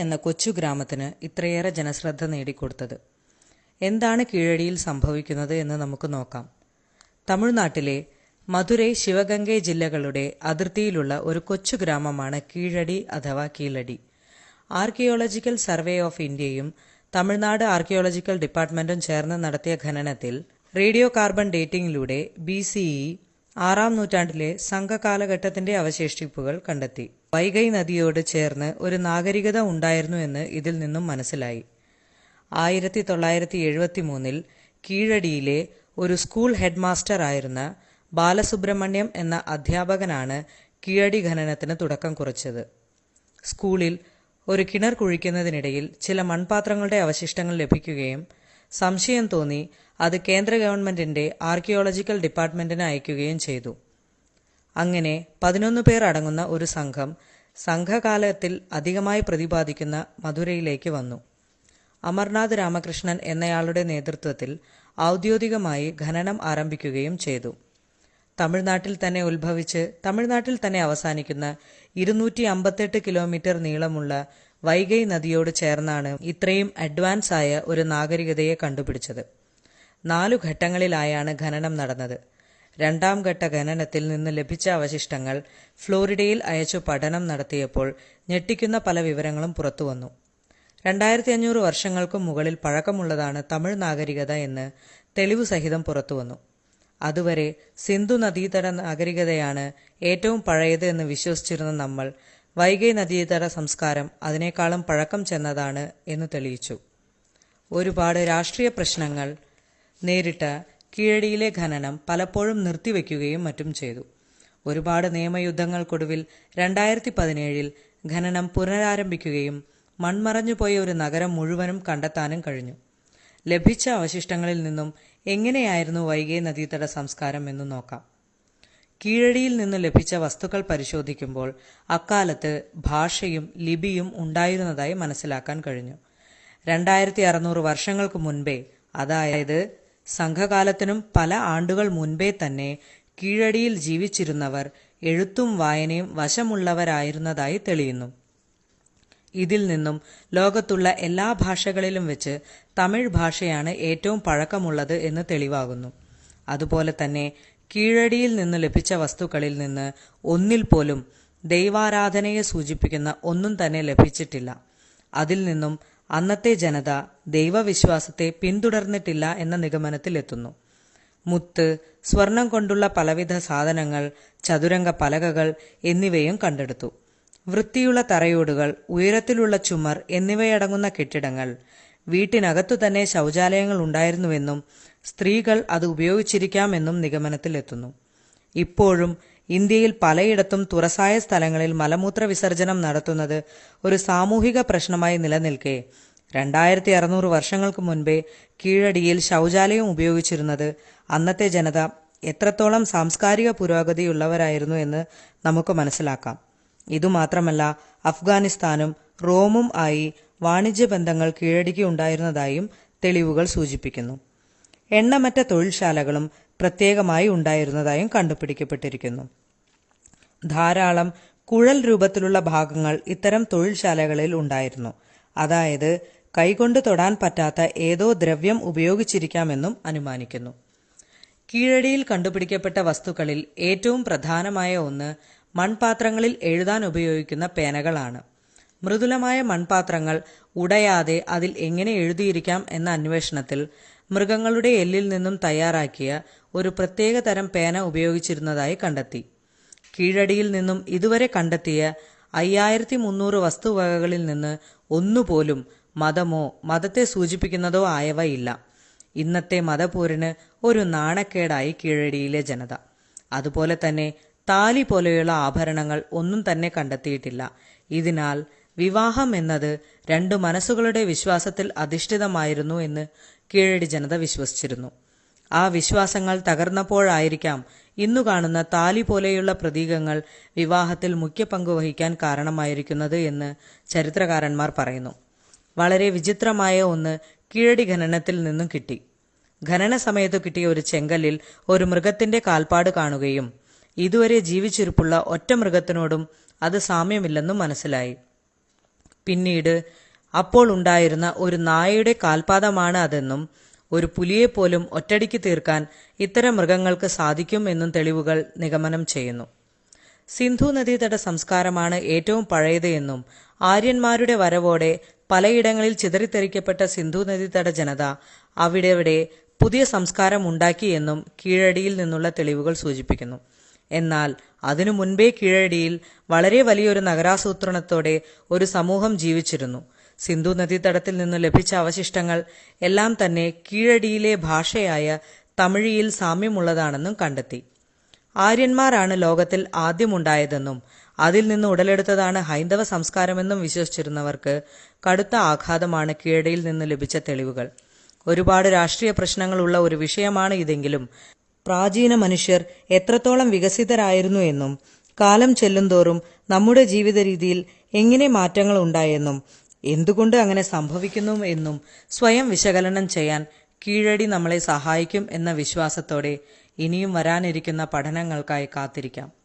എന്ന കൊച്ചു ഗ്രാമത്തിന് ഇത്രയേറെ ജനശ്രദ്ധ നേടിക്കൊടുത്തത്. എന്താണ് കീഴടിയിൽ സംഭവിക്കുന്നത് എന്ന് നമുക്ക് നോക്കാം. തമിഴ്നാട്ടിലെ മധുരൈ, ശിവഗംഗൈ ജില്ലകളുടെ അതിർത്തിയിലുള്ള ഒരു കൊച്ചു ഗ്രാമമാണ് കീഴടി അഥവാ കീഴടി. ആർക്കിയോളജിക്കൽ സർവേ ഓഫ് ഇന്ത്യയും തമിഴ്നാട് ആർക്കിയോളജിക്കൽ ഡിപ്പാർട്ട്മെന്റും ചേർന്ന് നടത്തിയ ഖനനത്തിൽ റേഡിയോ കാർബൺ ഡേറ്റിംഗിലൂടെ BCE 6-ാം നൂറ്റാണ്ടിലെ സംഘകാലഘട്ടത്തിന്റെ അവശേഷിപ്പുകൾ കണ്ടെത്തി. വൈഗൈ നദിയോട് ചേർന്ന് ഒരു നാഗരികത ഉണ്ടായിരുന്നു എന്ന് ഇതിൽ നിന്നും മനസ്സിലായി. 1973 കീഴടിയിലെ ഒരു സ്കൂൾ ഹെഡ് മാസ്റ്റർ ആയിരുന്ന ബാലസുബ്രഹ്മണ്യം എന്ന അധ്യാപകനാണ് കീഴടി ഖനനത്തിന് തുടക്കം കുറിച്ചത്. സ്കൂളിൽ ഒരു കിണർ കുഴിക്കുന്നതിനിടയിൽ ചില മൺപാത്രങ്ങളുടെ അവശിഷ്ടങ്ങൾ ലഭിക്കുകയും സംശയം തോന്നി അത് കേന്ദ്ര ഗവൺമെന്റിന്റെ ആർക്കിയോളജിക്കൽ ഡിപ്പാർട്ട്മെന്റിന് അയക്കുകയും ചെയ്തു. അങ്ങനെ 11 പേർ അടങ്ങുന്ന ഒരു സംഘം സംഘകാലത്തിൽ അധികമായി പ്രതിപാദിക്കുന്ന മധുരയിലേക്ക് വന്നു. അമർനാഥ് രാമകൃഷ്ണൻ എന്നയാളുടെ നേതൃത്വത്തിൽ ഔദ്യോഗികമായി ഖനനം ആരംഭിക്കുകയും ചെയ്തു. തമിഴ്നാട്ടിൽ തന്നെ ഉത്ഭവിച്ച് തമിഴ്നാട്ടിൽ തന്നെ അവസാനിക്കുന്ന 258 കിലോമീറ്റർ നീളമുള്ള വൈഗൈ നദിയോട് ചേർന്നാണ് ഇത്രയും അഡ്വാൻസ് ആയ ഒരു നാഗരികതയെ കണ്ടുപിടിച്ചത്. 4 ഘട്ടങ്ങളിലായാണ് ഖനനം നടന്നത്. 2ാം ഘട്ട ഖനനത്തിൽ നിന്ന് ലഭിച്ച അവശിഷ്ടങ്ങൾ ഫ്ലോറിഡയിൽ അയച്ചു പഠനം നടത്തിയപ്പോൾ ഞെട്ടിക്കുന്ന പല വിവരങ്ങളും പുറത്തുവന്നു. 2500 വർഷങ്ങൾക്കും മുകളിൽ പഴക്കമുള്ളതാണ് തമിഴ് നാഗരികത എന്ന് തെളിവ് സഹിതം പുറത്തുവന്നു. അതുവരെ സിന്ധു നദീതട നാഗരികതയാണ് ഏറ്റവും പഴയത് എന്ന് വിശ്വസിച്ചിരുന്ന നമ്മൾ വൈഗൈ നദീതട സംസ്കാരം അതിനേക്കാളും പഴക്കം ചെന്നതാണ് എന്ന് തെളിയിച്ചു. ഒരുപാട് രാഷ്ട്രീയ പ്രശ്നങ്ങൾ നേരിട്ട കീഴടിയിലെ ഖനനം പലപ്പോഴും നിർത്തിവെക്കുകയും മറ്റും ചെയ്തു. ഒരുപാട് നിയമയുദ്ധങ്ങൾക്കൊടുവിൽ 2017 ഖനനം പുനരാരംഭിക്കുകയും മൺമറഞ്ഞുപോയ ഒരു നഗരം മുഴുവനും കണ്ടെത്താനും കഴിഞ്ഞു. ലഭിച്ച അവശിഷ്ടങ്ങളിൽ നിന്നും എങ്ങനെയായിരുന്നു വൈഗൈ നദീതട സംസ്കാരം എന്ന് നോക്കാം. കീഴടിയിൽ നിന്നു ലഭിച്ച വസ്തുക്കൾ പരിശോധിക്കുമ്പോൾ അക്കാലത്ത് ഭാഷയും ലിപിയും ഉണ്ടായിരുന്നതായി മനസ്സിലാക്കാൻ കഴിഞ്ഞു. 2600 വർഷങ്ങൾക്ക് മുൻപേ, അതായത് സംഘകാലത്തിനും പല ആണ്ടുകൾ മുൻപേ തന്നെ കീഴടിയിൽ ജീവിച്ചിരുന്നവർ എഴുത്തും വായനയും വശമുള്ളവരായിരുന്നതായി തെളിയുന്നു. ഇതിൽ നിന്നും ലോകത്തുള്ള എല്ലാ ഭാഷകളിലും വെച്ച് തമിഴ് ഭാഷയാണ് ഏറ്റവും പഴക്കമുള്ളത് എന്ന് തെളിവാകുന്നു. അതുപോലെ തന്നെ കീഴടിയിൽ നിന്ന് ലഭിച്ച വസ്തുക്കളിൽ നിന്ന് ഒന്നിൽ പോലും ദൈവാരാധനയെ സൂചിപ്പിക്കുന്ന ഒന്നും തന്നെ ലഭിച്ചിട്ടില്ല. അതിൽ നിന്നും അന്നത്തെ ജനത ദൈവവിശ്വാസത്തെ പിന്തുടർന്നിട്ടില്ല എന്ന നിഗമനത്തിലെത്തുന്നു. മുത്ത്, സ്വർണം കൊണ്ടുള്ള പലവിധ സാധനങ്ങൾ, ചതുരംഗ പലകകൾ എന്നിവയും കണ്ടെടുത്തു. വൃത്തിയുള്ള തറയോടുകൾ, ഉയരത്തിലുള്ള ചുമർ എന്നിവയടങ്ങുന്ന കെട്ടിടങ്ങൾ, വീട്ടിനകത്തു തന്നെ ശൗചാലയങ്ങൾ ഉണ്ടായിരുന്നുവെന്നും സ്ത്രീകൾ അത് ഉപയോഗിച്ചിരിക്കാമെന്നും നിഗമനത്തിലെത്തുന്നു. ഇപ്പോഴും ഇന്ത്യയിൽ പലയിടത്തും തുറസായ സ്ഥലങ്ങളിൽ മലമൂത്ര വിസർജനം നടത്തുന്നത് ഒരു സാമൂഹിക പ്രശ്നമായി നിലനിൽക്കെ 2600 വർഷങ്ങൾക്ക് മുൻപേ കീഴടിയിൽ ശൗചാലയം ഉപയോഗിച്ചിരുന്നത് അന്നത്തെ ജനത എത്രത്തോളം സാംസ്കാരിക പുരോഗതിയുള്ളവരായിരുന്നു എന്ന് നമുക്ക് മനസ്സിലാക്കാം. ഇതുമാത്രമല്ല, അഫ്ഗാനിസ്ഥാനും റോമും ആയി വാണിജ്യ ബന്ധങ്ങൾ കീഴടിക്ക് ഉണ്ടായിരുന്നതായും തെളിവുകൾ സൂചിപ്പിക്കുന്നു. എണ്ണമറ്റ തൊഴിൽശാലകളും പ്രത്യേകമായി ഉണ്ടായിരുന്നതായും കണ്ടുപിടിക്കപ്പെട്ടിരിക്കുന്നു. ധാരാളം കുഴൽ രൂപത്തിലുള്ള ഭാഗങ്ങൾ ഇത്തരം തൊഴിൽശാലകളിൽ ഉണ്ടായിരുന്നു. അതായത് കൈകൊണ്ട് തൊടാൻ പറ്റാത്ത ഏതോ ദ്രവ്യം ഉപയോഗിച്ചിരിക്കാമെന്നും അനുമാനിക്കുന്നു. കീഴടിയിൽ കണ്ടുപിടിക്കപ്പെട്ട വസ്തുക്കളിൽ ഏറ്റവും പ്രധാനമായ ഒന്ന് മൺപാത്രങ്ങളിൽ എഴുതാൻ ഉപയോഗിക്കുന്ന പേനകളാണ്. മൃദുലമായ മൺപാത്രങ്ങൾ ഉടയാതെ അതിൽ എങ്ങനെ എഴുതിയിരിക്കാം എന്ന അന്വേഷണത്തിൽ മൃഗങ്ങളുടെ എല്ലിൽ നിന്നും തയ്യാറാക്കിയ ഒരു പ്രത്യേക തരം പേന ഉപയോഗിച്ചിരുന്നതായി കണ്ടെത്തി. കീഴടിയിൽ നിന്നും ഇതുവരെ കണ്ടെത്തിയ 5300 വസ്തുവകകളിൽ നിന്ന് ഒന്നുപോലും മതമോ മതത്തെ സൂചിപ്പിക്കുന്നതോ ആയവ ഇല്ല. ഇന്നത്തെ മതപോരിന് ഒരു നാണക്കേടായി കീഴടിയിലെ ജനത. അതുപോലെ തന്നെ താലി പോലെയുള്ള ആഭരണങ്ങൾ ഒന്നും തന്നെ കണ്ടെത്തിയിട്ടില്ല. ഇതിനാൽ വിവാഹം എന്നത് 2 മനസ്സുകളുടെ വിശ്വാസത്തിൽ അധിഷ്ഠിതമായിരുന്നു എന്ന് കീഴടി ജനത വിശ്വസിച്ചിരുന്നു. ആ വിശ്വാസങ്ങൾ തകർന്നപ്പോഴായിരിക്കാം ഇന്നു കാണുന്ന താലി പോലെയുള്ള പ്രതീകങ്ങൾ വിവാഹത്തിൽ മുഖ്യ പങ്ക് വഹിക്കാൻ കാരണമായിരിക്കുന്നത് എന്ന് ചരിത്രകാരന്മാർ പറയുന്നു. വളരെ വിചിത്രമായ ഒന്ന് കീഴടി ഖനനത്തിൽ നിന്നും കിട്ടി. ഖനന സമയത്തു കിട്ടിയ ഒരു ചെങ്കല്ലിൽ ഒരു മൃഗത്തിന്റെ കാൽപ്പാട് കാണുകയും ഇതുവരെ ജീവിച്ചിരിപ്പുള്ള ഒറ്റ മൃഗത്തിനോടും അത് സാമ്യമില്ലെന്നും മനസ്സിലായി. പിന്നീട് അപ്പോൾ ഉണ്ടായിരുന്ന ഒരു നായയുടെ കാൽപാദമാണ് അതെന്നും ഒരു പുലിയെപ്പോലും ഒറ്റടിക്ക് തീർക്കാൻ ഇത്തരം മൃഗങ്ങൾക്ക് സാധിക്കും എന്നും തെളിവുകൾ നിഗമനം ചെയ്യുന്നു. സിന്ധു നദീതട സംസ്കാരമാണ് ഏറ്റവും പഴയത് എന്നും ആര്യന്മാരുടെ വരവോടെ പലയിടങ്ങളിൽ ചിതറിത്തെറിക്കപ്പെട്ട സിന്ധു നദീതട ജനത അവിടെ പുതിയ സംസ്കാരം ഉണ്ടാക്കി എന്നും കീഴടിയിൽ നിന്നുള്ള തെളിവുകൾ സൂചിപ്പിക്കുന്നു. എന്നാൽ അതിനു മുൻപേ കീഴടിയിൽ വളരെ വലിയൊരു നഗരാസൂത്രണത്തോടെ ഒരു സമൂഹം ജീവിച്ചിരുന്നു. സിന്ധു നദീതടത്തിൽ നിന്നു ലഭിച്ച അവശിഷ്ടങ്ങൾ എല്ലാം തന്നെ കീഴടിയിലെ ഭാഷയായ തമിഴിയിൽ സാമ്യമുള്ളതാണെന്നും കണ്ടെത്തി. ആര്യന്മാരാണ് ലോകത്തിൽ ആദ്യമുണ്ടായതെന്നും അതിൽ നിന്ന് ഉടലെടുത്തതാണ് ഹൈന്ദവ സംസ്കാരമെന്നും വിശ്വസിച്ചിരുന്നവർക്ക് കടുത്ത ആഘാതമാണ് കീഴടിയിൽ നിന്ന് ലഭിച്ച തെളിവുകൾ. ഒരുപാട് രാഷ്ട്രീയ പ്രശ്നങ്ങളുള്ള ഒരു വിഷയമാണ് ഇതെങ്കിലും പ്രാചീന മനുഷ്യർ എത്രത്തോളം വികസിതരായിരുന്നു എന്നും കാലം ചെല്ലുന്തോറും നമ്മുടെ ജീവിത രീതിയിൽ എങ്ങനെ മാറ്റങ്ങൾ ഉണ്ടായെന്നും എന്തുകൊണ്ട് അങ്ങനെ സംഭവിക്കുന്നു എന്നും സ്വയം വിശകലനം ചെയ്യാൻ കീഴടി നമ്മളെ സഹായിക്കും എന്ന വിശ്വാസത്തോടെ ഇനിയും വരാനിരിക്കുന്ന പഠനങ്ങൾക്കായി കാത്തിരിക്കാം.